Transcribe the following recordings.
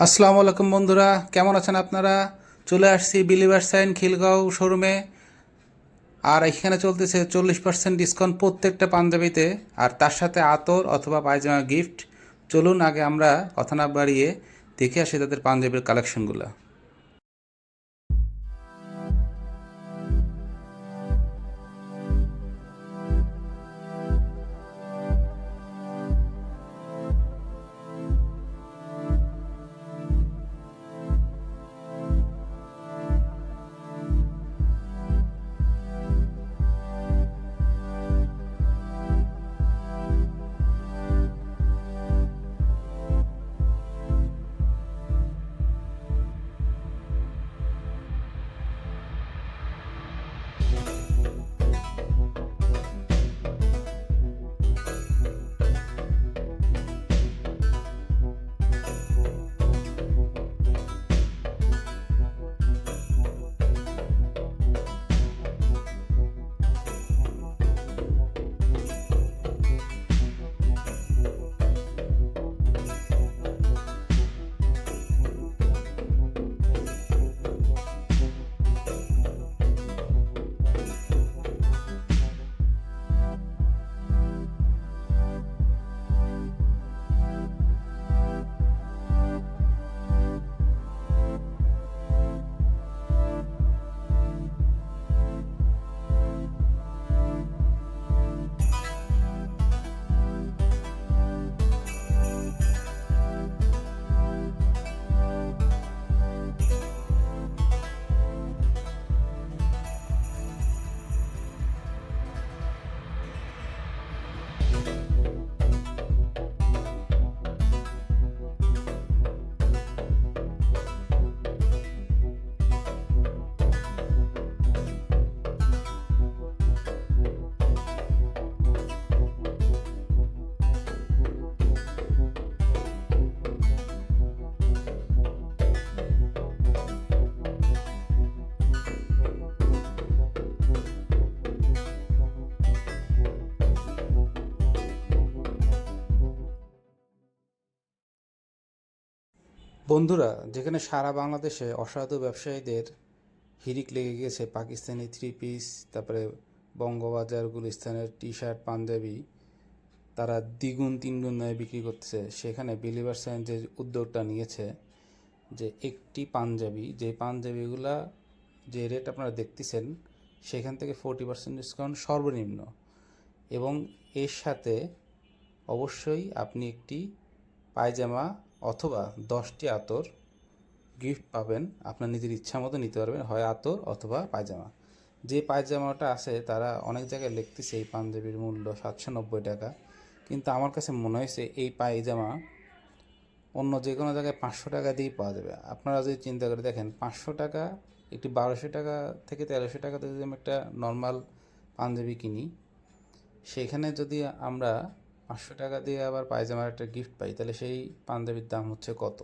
আসসালামু আলাইকুম বন্ধুরা, কেমন আছেন আপনারা? চলে আসছি বিলিভার সাইন খিলগাঁও শোরুমে। আর এখানে চলতেছে 40% ডিসকাউন্ট প্রত্যেকটা পাঞ্জাবিতে, আর তার সাথে আতর অথবা পায়জামা গিফট। চলুন আগে আমরা কথা না বাড়িয়ে দেখে আসি তাদের পাঞ্জাবির কালেকশনগুলো। বন্ধুরা, যেখানে সারা বাংলাদেশে অসাধু ব্যবসায়ীদের হিড়িক লেগে গেছে পাকিস্তানি থ্রি পিস, তারপরে বঙ্গবাজার গুলিস্তানের টি শার্ট পাঞ্জাবি তারা দ্বিগুণ তিনগুণ নয় বিক্রি করতেছে, সেখানে বিলিভার সাইন যে উদ্যোগটা নিয়েছে যে একটি পাঞ্জাবি, যে পাঞ্জাবিগুলা যে রেট আপনারা দেখতেছেন সেখান থেকে 40% ডিসকাউন্ট সর্বনিম্ন, এবং এর সাথে অবশ্যই আপনি একটি পায়জামা অথবা 10টি আতর গিফট পাবেন। আপনার নিজের ইচ্ছা মতো নিতে পারবেন, হয় আতর অথবা পায়জামা। যে পায়জামাটা আছে তারা অনেক জায়গায় লিখতেছে এই পাঞ্জাবির মূল্য 790 টাকা, কিন্তু আমার কাছে মনে হয়েছে এই পায়জামা অন্য যে কোনো জায়গায় 500 টাকা দিয়েই পাওয়া যাবে। আপনারা যদি চিন্তা করে দেখেন, 500 টাকা, একটি 1200 টাকা থেকে 1300 টাকাতে যদি আমি একটা নর্মাল পাঞ্জাবি কিনি, সেখানে যদি আমরা 500 টাকা দিয়ে আবার পায়জামার একটা গিফট পাই, তাহলে সেই পাঞ্জাবির দাম হচ্ছে কত?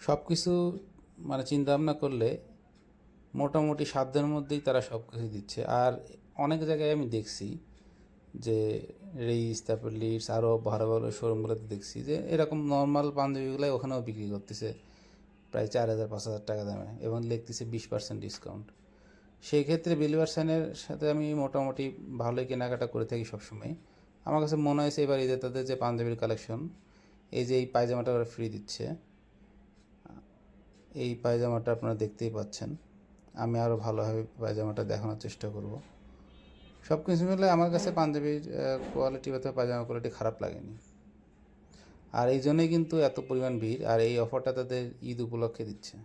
সব কিছু মানে চিন্তা ভাবনা করলে মোটামুটি সাধ্যের মধ্যেই তারা সব কিছু দিচ্ছে। আর অনেক জায়গায় আমি দেখছি যে রেইস, তারপর লিডস, আরও ভালো ভালো শোরুমগুলোতে দেখছি যে এরকম নর্মাল পাঞ্জাবিগুলাই ওখানেও বিক্রি করতেছে প্রায় 4000-5000 টাকা দামে, এবং লিখতেছে 20% ডিসকাউন্ট। সেই ক্ষেত্রে বিলিভার সাইনের সাথে আমি মোটামুটি ভালোই কেনাকাটা করে থাকি সবসময়। আমার কাছে মনে হয়েছে এবার ঈদে তাদের যে পাঞ্জাবির কালেকশন, এই যে এই পায়জামাটা ওরা ফ্রি দিচ্ছে, এই পায়জামাটা আপনারা দেখতেই পাচ্ছেন। আমি আরও ভালোভাবে পায়জামাটা দেখানোর চেষ্টা করব। সব কিছু মিলে আমার কাছে পাঞ্জাবির কোয়ালিটি অথবা পায়জামা কোয়ালিটি খারাপ লাগেনি। আর এই জন্যই কিন্তু এত পরিমাণ ভিড়, আর এই অফারটা তাদের ঈদ উপলক্ষে দিচ্ছে।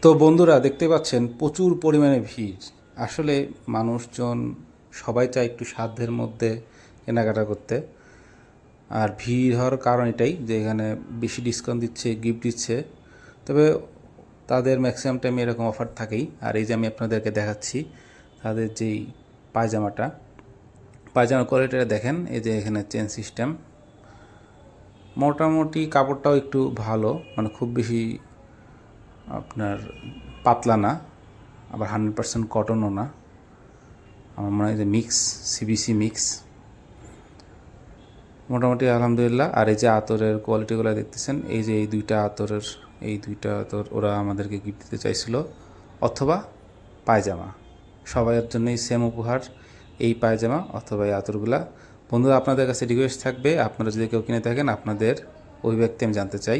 তো বন্ধুরা দেখতে পাচ্ছেন প্রচুর পরিমাণে ভিড়। আসলে মানুষজন সবাই চায় একটু সাধ্যের মধ্যে কেনাকাটা করতে। আর ভিড় হওয়ার কারণ এটাই যে এখানে বেশি ডিসকাউন্ট দিচ্ছে, গিফট দিচ্ছে। তবে তাদের ম্যাক্সিমাম টাইমে এরকম অফার থাকেই। আর এই যে আমি আপনাদেরকে দেখাচ্ছি তাদের যেই পায়জামার কোয়ালিটিটা দেখেন। এই যে এখানে চেন সিস্টেম, মোটামুটি কাপড়টাও একটু ভালো, মানে খুব বেশি আপনার পাতলা না, আবার 100% কটনও না। আমার মনে হয় যে মিক্স, সিবিসি মিক্স, মোটামুটি আলহামদুলিল্লাহ। আর এই যে আতরের কোয়ালিটিগুলো দেখতেছেন, এই যে এই দুইটা আতর ওরা আমাদেরকে গিফট দিতে চাইছিল, অথবা পায়জামা। সবাইয়ের জন্যই সেম উপহার, এই পায়জামা অথবা এই আতরগুলা। বন্ধুরা, আপনাদের কাছে রিকোয়েস্ট থাকবে, আপনারা যদি কেউ কিনে থাকেন আপনাদের অভিব্যক্তি আমি জানতে চাই।